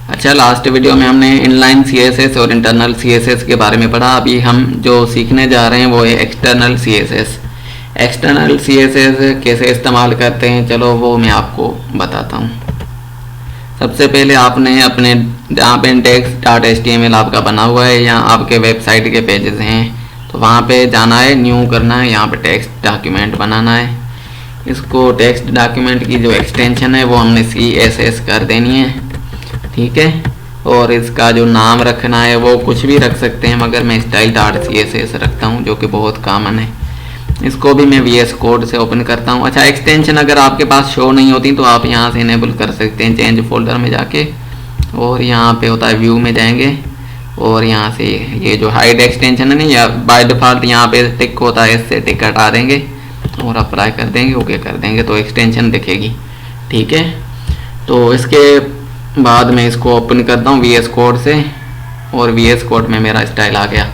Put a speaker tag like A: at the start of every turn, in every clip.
A: अच्छा, last video में हमने इनलाइन CSS और इंटरनल CSS के बारे में पढ़ा। अभी हम जो सीखने जा रहे हैं वो है एक्सटर्नल CSS। एक्सटर्नल CSS कैसे इस्तेमाल करते हैं, चलो वो मैं आपको बताता हूँ। सबसे पहले आपने अपने जहाँ पे index.html आपका बना हुआ है या आपके वेबसाइट के पेजेस हैं तो वहाँ पे जाना है, न्यू करना है, यहाँ पे टेक्स्ट डॉक्यूमेंट बनाना है। इसको टेक्स्ट डॉक्यूमेंट की जो एक्सटेंशन है वो हमने CSS कर देनी है, ठीक है। और इसका जो नाम रखना है वो कुछ भी रख सकते हैं, मगर मैं style.css रखता हूँ जो कि बहुत कॉमन है। इसको भी मैं VS कोड से ओपन करता हूँ। अच्छा, एक्सटेंशन अगर आपके पास शो नहीं होती तो आप यहाँ से इनेबल कर सकते हैं, चेंज फोल्डर में जाके, और यहाँ पे होता है व्यू में जाएंगे और यहाँ से ये जो हाइड एक्सटेंशन है ना, या बाय डिफ़ॉल्ट यहाँ पे टिक होता है, इससे टिक हटा देंगे और अप्लाई कर देंगे, ओके कर देंगे तो एक्सटेंशन दिखेगी, ठीक है। तो इसके बाद मैं इसको ओपन करता हूँ VS कोड से और VS कोड में मेरा स्टाइल आ गया।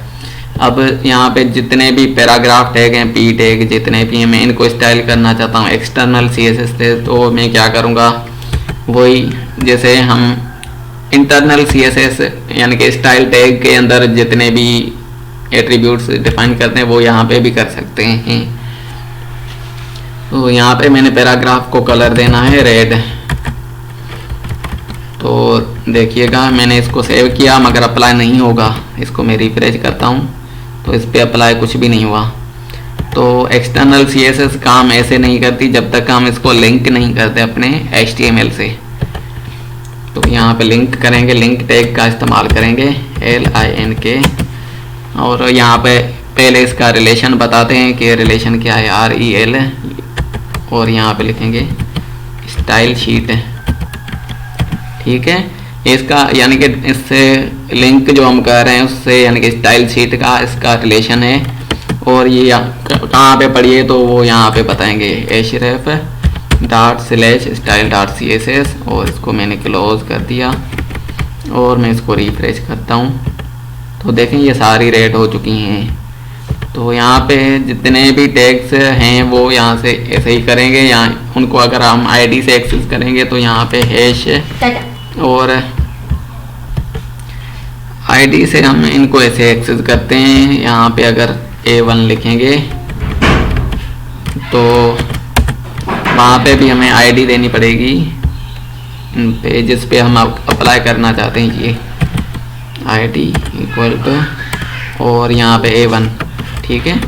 A: अब यहाँ पे जितने भी पैराग्राफ टैग हैं, P टैग जितने भी हैं, मैं इनको स्टाइल करना चाहता हूँ एक्सटर्नल CSS से। तो मैं क्या करूँगा, वही जैसे हम इंटरनल CSS यानी कि स्टाइल टैग के अंदर जितने भी एट्रीब्यूट्स डिफाइन करते हैं वो यहाँ पे भी कर सकते हैं। तो यहाँ पे मैंने पैराग्राफ को कलर देना है रेड। तो देखिएगा मैंने इसको सेव किया मगर अप्लाई नहीं होगा। इसको मैं रिफ्रेश करता हूँ तो इस पर अप्लाई कुछ भी नहीं हुआ। तो एक्सटर्नल CSS काम ऐसे नहीं करती जब तक हम इसको लिंक नहीं करते अपने HTML से। तो यहाँ पे लिंक करेंगे, लिंक टैग का इस्तेमाल करेंगे LINK, और यहाँ पे पहले इसका रिलेशन बताते हैं कि रिलेशन क्या है, REL, और यहाँ पे लिखेंगे स्टाइल शीट, ठीक है। इसका यानी कि इससे लिंक जो हम कर रहे हैं उससे यानी कि स्टाइल शीट का इसका रिलेशन है। और ये कहाँ पे पढ़िए तो वो यहाँ पे बताएंगे href.style.css, और इसको मैंने क्लोज कर दिया और मैं इसको रिफ्रेश करता हूँ तो देखें ये सारी रेड हो चुकी हैं। तो यहाँ पे जितने भी टैग्स हैं वो यहाँ से ऐसे ही करेंगे। यहाँ उनको अगर हम ID से एक्सेस करेंगे तो यहाँ पे हैश, और ID से हम इनको ऐसे एक्सेस करते हैं। यहाँ पे अगर A1 लिखेंगे तो वहाँ पे भी हमें ID देनी पड़ेगी इन पे जिस पे हम अप्लाई करना चाहते हैं, ये ID इक्वल टू, और यहाँ पे A1, ठीक है।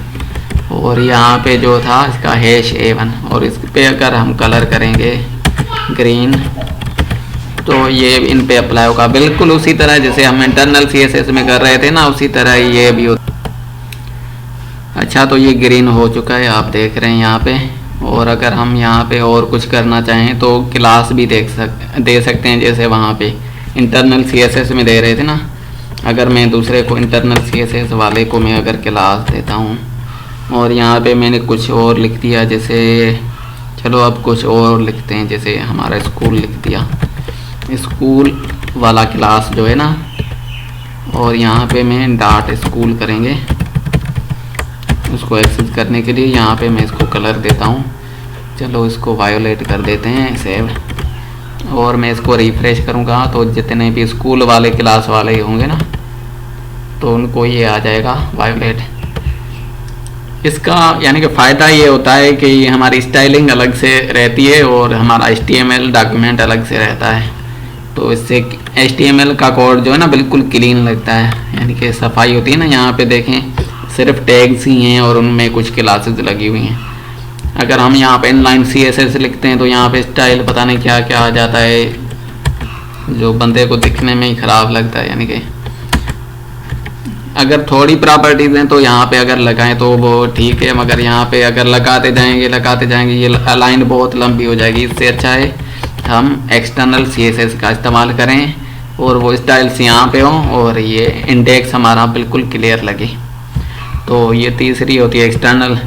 A: और यहाँ पे जो था इसका हैश A1, और इस पे अगर हम कलर करेंगे ग्रीन तो ये इन पे अप्लाई होगा, बिल्कुल उसी तरह जैसे हम इंटरनल CSS में कर रहे थे ना, उसी तरह ये भी होता। अच्छा, तो ये ग्रीन हो चुका है, आप देख रहे हैं यहाँ पे। और अगर हम यहाँ पे और कुछ करना चाहें तो क्लास भी दे सकते हैं, जैसे वहाँ पे इंटरनल CSS में दे रहे थे ना। अगर मैं दूसरे को इंटरनल CSS वाले को मैं अगर क्लास देता हूँ और यहाँ पे मैंने कुछ और लिख दिया, जैसे चलो अब कुछ और लिखते हैं, जैसे हमारा स्कूल लिख दिया, स्कूल वाला क्लास जो है ना, और यहाँ पे मैं डॉट स्कूल करेंगे उसको एक्सेस करने के लिए। यहाँ पे मैं इसको कलर देता हूँ, चलो इसको वायोलेट कर देते हैं सेव, और मैं इसको रिफ्रेश करूँगा तो जितने भी स्कूल वाले क्लास वाले होंगे ना तो उनको ये आ जाएगा वायोलेट। इसका यानी कि फ़ायदा ये होता है कि ये हमारी स्टाइलिंग अलग से रहती है और हमारा HTML डॉक्यूमेंट अलग से रहता है। तो इससे HTML का कोड जो है ना बिल्कुल क्लीन लगता है, यानी कि सफाई होती है ना। यहाँ पे देखें सिर्फ टैग्स ही हैं और उनमें कुछ क्लासेस लगी हुई हैं। अगर हम यहाँ पे इनलाइन CSS लिखते हैं तो यहाँ पे स्टाइल पता नहीं क्या क्या आ जाता है, जो बंदे को दिखने में ही ख़राब लगता है। यानी कि अगर थोड़ी प्रॉपर्टीज़ हैं तो यहाँ पे अगर लगाएं तो वो ठीक है, मगर यहाँ पे अगर लगाते जाएंगे ये लाइन बहुत लंबी हो जाएगी। इससे अच्छा है हम एक्सटर्नल CSS का इस्तेमाल करें और वो स्टाइल्स यहाँ पे हों और ये इंडेक्स हमारा बिल्कुल क्लियर लगे। तो ये तीसरी होती है एक्सटर्नल।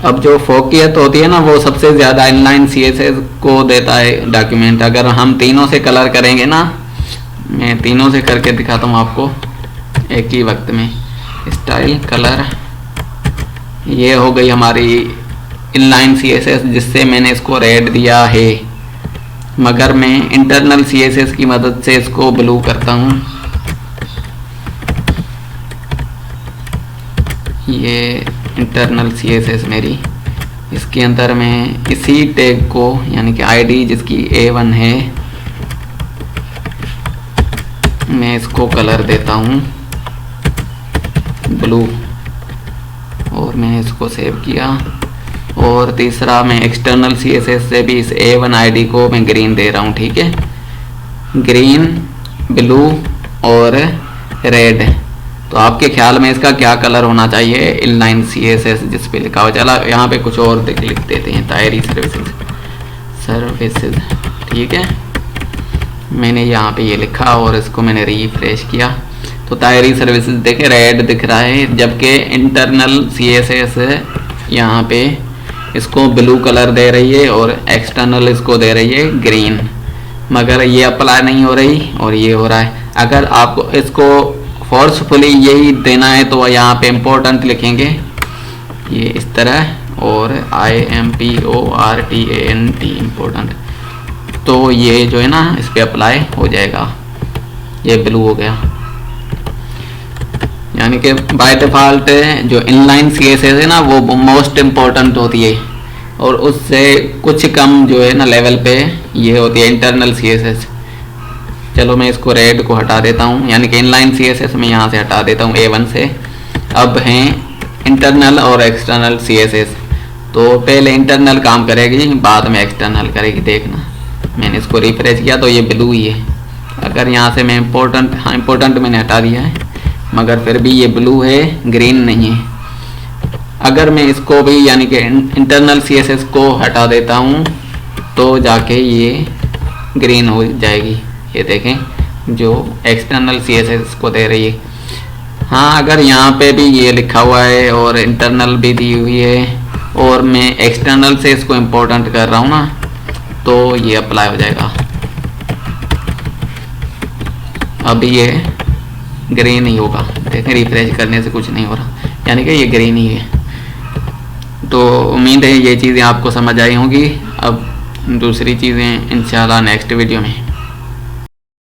A: अब जो फोकियत होती है ना वो सबसे ज़्यादा इनलाइन CSS को देता है डॉक्यूमेंट। अगर हम तीनों से कलर करेंगे ना, मैं तीनों से करके दिखाता हूँ आपको एक ही वक्त में। स्टाइल कलर, ये हो गई हमारी इनलाइन CSS जिससे मैंने इसको रेड दिया है। मगर मैं इंटरनल CSS की मदद से इसको ब्लू करता हूँ। ये इंटरनल CSS मेरी, इसके अंदर मैं इसी टैग को यानी कि आईडी जिसकी A1 है, मैं इसको कलर देता हूँ ब्लू और मैंने इसको सेव किया। और तीसरा मैं एक्सटर्नल CSS से भी इस A1 आईडी को मैं ग्रीन दे रहा हूँ, ठीक है, ग्रीन, ब्लू और रेड। तो आपके ख्याल में इसका क्या कलर होना चाहिए? इनलाइन CSS जिस पे लिखा हुआ, चला यहाँ पे कुछ और लिख देते हैं, तायरी सर्विसेज, ठीक है। मैंने यहाँ पे ये लिखा और इसको मैंने रिफ्रेश किया तो तायरी सर्विसेज देखे रेड दिख रहा है, जबकि इंटरनल CSS यहाँ पे इसको ब्लू कलर दे रही है और एक्सटर्नल इसको दे रही है ग्रीन, मगर ये अप्लाई नहीं हो रही और ये हो रहा है। अगर आपको इसको फोर्सफुली यही देना है तो यहाँ पे इम्पोर्टेंट लिखेंगे ये इस तरह और IMPORTANT इम्पोर्टेंट, तो ये जो है ना इस पे अप्लाई हो जाएगा। ये ब्लू हो गया, यानी कि बाय डिफ़ॉल्ट जो इनलाइन CSS है ना वो मोस्ट इम्पोर्टेंट होती है और उससे कुछ कम जो है ना लेवल पे ये होती है इंटरनल CSS। चलो मैं इसको रेड को हटा देता हूँ, यानी कि इनलाइन CSS में यहाँ से हटा देता हूँ A1 से। अब हैं इंटरनल और एक्सटर्नल CSS, तो पहले इंटरनल काम करेगी बाद में एक्सटर्नल करेगी। देखना मैंने इसको रिफ्रेश किया तो ये ब्लू ही है। अगर यहाँ से मैं इम्पोर्टेंट, हाँ इम्पोर्टेंट मैंने हटा दिया है, मगर फिर भी ये ब्लू है, ग्रीन नहीं है। अगर मैं इसको भी यानी कि इंटरनल CSS को हटा देता हूँ तो जाके ये ग्रीन हो जाएगी। ये देखें जो एक्सटर्नल CSS को दे रही है। हाँ अगर यहाँ पे भी ये लिखा हुआ है और इंटरनल भी दी हुई है और मैं एक्सटर्नल से इसको इम्पोर्टेंट कर रहा हूँ ना तो ये अप्लाई हो जाएगा। अब ये ग्रीन ही होगा, देखें रिफ्रेश करने से कुछ नहीं हो रहा, यानी कि ये ग्रीन ही है। तो उम्मीद है ये चीज़ें आपको समझ आई होंगी। अब दूसरी चीज़ें इंशाल्लाह नेक्स्ट वीडियो में।